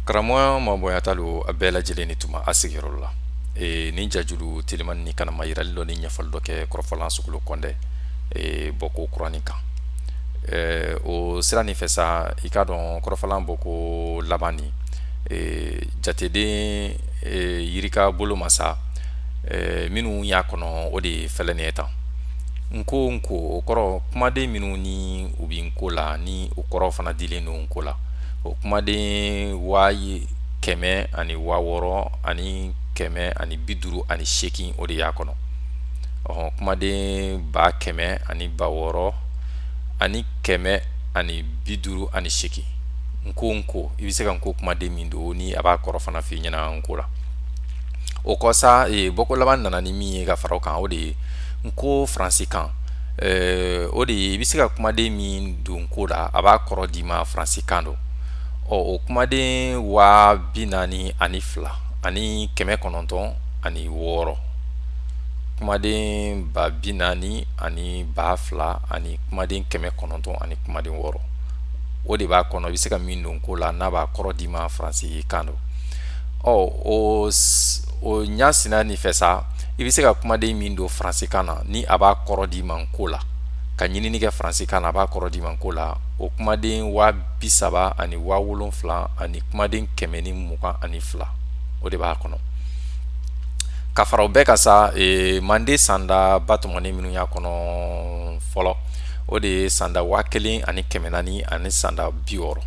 Karamɔgɔ ma bonyata don a bɛɛ lajɛlen ni tuma a sigiyɔrɔ la ni jajulu telimani ni kana ma yirali dɔ ni ɲɛfɔli dɔ kɛ kɔrɔfɔlan sugolo kɔndɛ bɔ ko kuranin kan o sira nin fɛ sa i k'a dɔn kɔrɔfɔlan bɔ ko laban nin jateden yirika bolo ma sa minnu y'a kɔnɔ o de ye fɛlɛnin ye tan nko o kɔrɔ kumaden minnu ni u bi nko la ni o kɔrɔ fana dilen don nko la o kumaden kɛmɛ ani waa wɔɔrɔ ani kɛmɛ ani bi duuru ani seegin o de y'a kɔnɔ kumaden ba kɛmɛ ani ba wɔɔrɔ ani kɛmɛ ani bi duuru ani seegin nko i bɛ se ka nko kumaden min don ni a b'a kɔrɔ fana f'i ɲɛna nko la o kɔ sa bɔko laban nana ni min ye ka fara o kan o de ye nko faransi kan o de ye i bɛ se ka kumaden min don nko la a b'a kɔrɔ d'i ma faransi kan don o kumaden waa bi naani ani fila ani kɛmɛ kɔnɔntɔn ani wɔɔrɔ kumaden ba bi naani ani ba fila ani kumaden kɛmɛ kɔnɔntɔn ani kumaden wɔɔrɔ o de b'a kɔnɔ i bɛ se ka min don ko la n'a b'a kɔrɔ d'i ma faransi kan don o ɲasina nin fɛ sa i bɛ se ka kumaden min don faransi kan na ni a b'a kɔrɔ d'i ma ko la ka ɲinini kɛ faransi kan na a b'a kɔrɔ d'i ma ko la o kumaden waa bi saba ani waa wolonfila ani kumaden kɛmɛ ni mugan ani fila o de b'a kɔnɔ ka fara o bɛɛ ka sa manden sanda ba tɔmɔnen minnu y'a kɔnɔ fɔlɔ o de ye sanda waa kelen ani kɛmɛ naani ani sanda bi wɔɔrɔ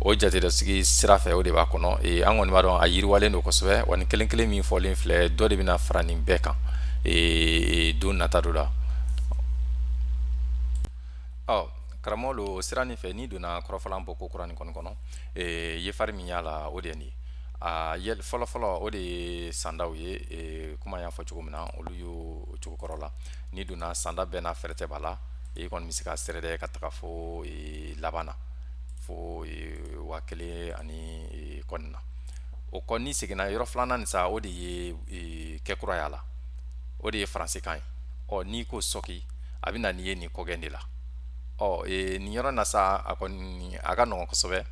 o jatedɔsigi sira fɛ o de b'a kɔnɔ an kɔni b'a dɔn a yiriwalen don kosɛbɛ wa nin kelen kelen min fɔlen filɛ dɔ de bɛna fara nin bɛɛ kan don nata dɔ la karamɔgɔ lo o sira nin fɛ n'i donna kɔrɔfɔlan bɔ ko kura nin kɔni kɔnɔ ye fari min y'a la o de ye nin ye fɔlɔfɔlɔ o de ye sandaw ye kuma y'a fɔ cogo min na olu y'o cogo kɔrɔ la n'i donna sanda bɛɛ n'a fɛrɛtɛ b'a la i kɔni bɛ se ka sɛrɛdɛ ka taga fo laban na fo waa kelen ani kɔni na o kɔ ni seginna yɔrɔ filanan nin sa o de ye kɛkura y'a la o de ye faransikan ye n'i ko sɔki a bɛ na n'i ye nin kɔgɛn de la nin yɔrɔ na sa a kɔni a ka nɔgɔn kosɛbɛ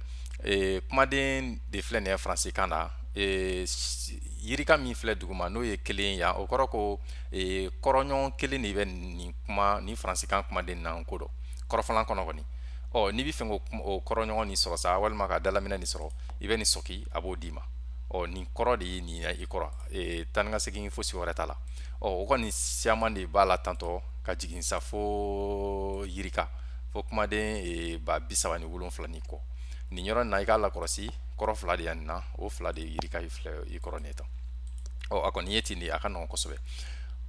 kumaden de filɛ nin ye faransikan na yirika min filɛ duguma n'o ye kelen yan o kɔrɔ ko kɔrɔɲɔgɔn kelen de bɛ nin kuma ni faransikan kumaden na ko dɔn kɔrɔfɔlan kɔnɔ kɔni n'i bɛ fɛ o kɔrɔɲɔgɔn nin sɔrɔ sa walima ka dalaminɛ nin sɔrɔ i bɛ nin sɔki a b'o d'i ma nin kɔrɔ de ye nin i kɔrɔ tan ni ka segin fosi wɛrɛ t'a la o kɔni siaman de b'a la tantɔ ka jigin sa fo yirika fo kumaden ba bi saba ni wolonfila ni kɔ nin yɔrɔ na i k'a lakɔlɔsi kɔrɔ fila de yan nin na o fila de ye yirika filɛ i kɔrɔ nin tan a kɔni ye ten de a ka nɔgɔn kosɛbɛ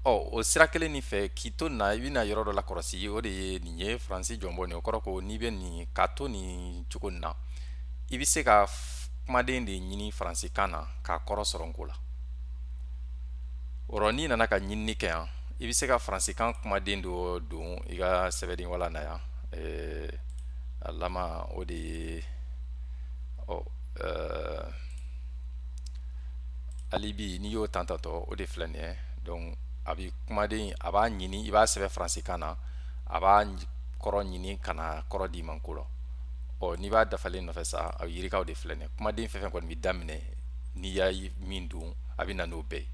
o sira kelen nin fɛ k'i to nin na i bɛna yɔrɔ dɔ lakɔlɔsi o de ye nin ye faransi jɔnbɔ nin o kɔrɔ ko n'i bɛ nin k'a to nin cogo nin na i bɛ se ka kumaden de ɲini faransikan na k'a kɔrɔ sɔrɔ nko la n'i nana ka ɲinini kɛ yan i bɛ se ka faransikan kumaden dɔ don i ka sɛbɛden wala na yan a lama o de ye alibi n'i y'o tantɔ o de filɛ nin ye donc a bi kumaden a b'a ɲini i b'a sɛbɛn faransikan na a b'a kɔrɔ ɲini ka na kɔrɔ d'i ma ko la n'i b'a dafalen nɔfɛ sa a yirikaw de filɛ nin ye kumaden fɛn fɛn kɔni bi daminɛ n'i y'a min don a bɛ na n'o bɛɛ ye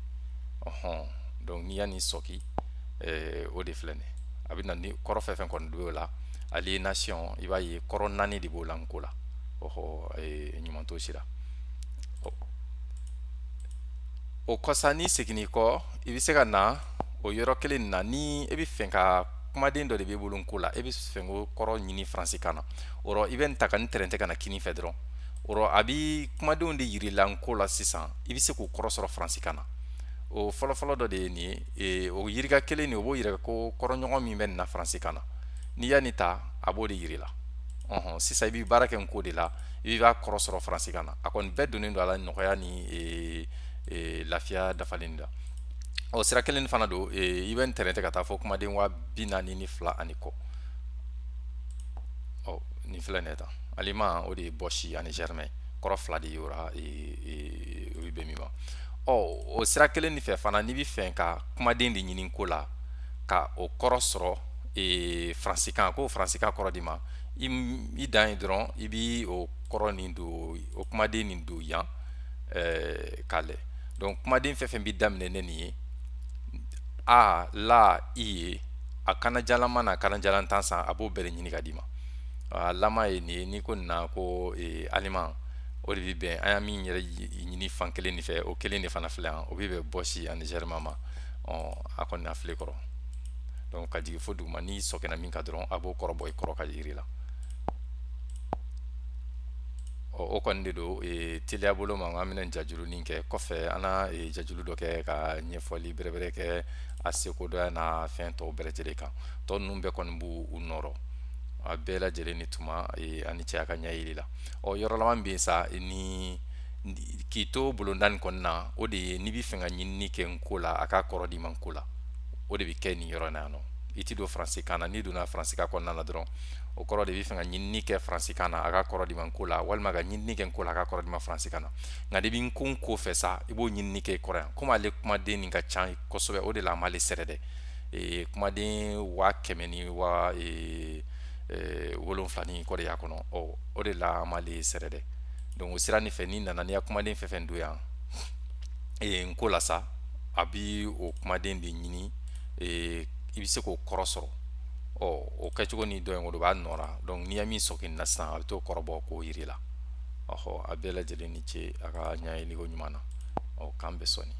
donc n'i y'a nin sɔki o de filɛ nin ye a bɛ na ni kɔrɔ fɛn fɛn kɔni don o la aliénation i b'a ye kɔrɔ naani de b'o la nko la ɲuman t'o sira o kɔsa ni seginni kɔ i bɛ se ka na o yɔrɔ kelen na ni i bɛ fɛ ka kumaden dɔ de b'i bolo nko la i bɛ fɛ ko kɔrɔ ɲini faransikan na i bɛ nin ta ka nin tɛrɛntɛ ka na kini fɛ dɔrɔn a bi kumadenw de yirila nko la sisan i bɛ se k'o kɔrɔ sɔrɔ faransikan na o fɔlɔfɔlɔ dɔ de ye nin ye o yirika kelen nin o b'o yira ko kɔrɔɲɔgɔn min bɛ nin na faransikan na n'i y'a nin ta a b'o de yirila sisan i bɛ baara kɛ nko de la i b'a kɔrɔ sɔrɔ faransikan na a kɔni bɛɛ donnen don a la nɔgɔya ni lafiya dafalen da sira kelen fana don i bɛ n tɛrɛntɛ ka taa fɔ kumaden waa bi naani ni fila ani kɔ nin filɛ nin ye tan alima o de ye bɔsi ani germain kɔrɔ fila de yora o bɛ min ma o sira kelen nin fɛ fana n'i bɛ fɛ ka kumaden de ɲini ko la ka o kɔrɔ sɔrɔ faransikan ko faransikan kɔrɔ di ma i dan ye dɔrɔn i bi o kɔrɔ nin don o kumaden nin don yan k'a lɛ donc kumaden fɛn fɛn bi daminɛ ne nin ye a la i ye a kanajalama n'a kanajalantan san a b'o bɛɛ de ɲini ka d'i ma a lama ye nin ye n'i ko nin na ko aliment o de bi bɛn an y'a min yɛrɛ ɲini fan kelen nin fɛ o kelen de fana filɛ yan o bi bɛn bɔsi ani germain ma a kɔni na filɛ kɔrɔ donc ka jigin fo duguma n'i sɔkɛna min ka dɔrɔn a b'o kɔrɔ bɔ i kɔrɔ ka jigin la o kɔni de don teliya bolo ma an bɛna jajurunin kɛ kɔfɛ an na jajuru dɔ kɛ ka ɲɛfɔli bɛrɛbɛrɛ kɛ a seko dɔya n'a fɛn tɔw bɛɛ lajɛlen kan tɔ ninnu bɛɛ kɔni b'u nɔrɔ a bɛɛ lajɛlen ni tuma ani cɛya ka ɲɛ yiri la yɔrɔ laban bɛ yen sa k'i to bolonda nin kɔni na o de ye n'i bɛ fɛ ka ɲinini kɛ n ko la a ka kɔrɔ di ma n ko la o de bɛ kɛ nin yɔrɔ in na yan nɔ i ti don faransikan na n'i donna faransikan kɔnɔna na dɔrɔn o kɔrɔ de bɛ fɛ ka ɲinini kɛ faransikan na a ka kɔrɔ di ma n ko la walima ka ɲinini kɛ n ko la a ka kɔrɔ di ma faransikan na nka de bɛ n ko n ko fɛ sa i b'o ɲinini kɛ i kɔrɔ yan komi ale kumaden nin ka ca kosɛbɛ o de la an m'ale sɛbɛ dɛ kumaden 100,000 ni 7,000 ni kɔ de y'a kɔnɔ o de la an m'ale sɛbɛ dɛ donc o sira nin fɛ n'i nana n'i ya kumaden fɛn fɛn don yan n ko la sa a bi o kumaden de ɲini i bɛ se k'o kɔrɔ sɔrɔ o kɛcogo ni dɔ in o b'a nɔ la donc n'i ya min sɔki nin na sisan a bɛ t'o kɔrɔbɔ k'o yiri la a bɛɛ lajɛlen ni ce a ka ɲɛɲiniko ɲuman na k'an bɛɛ sɔni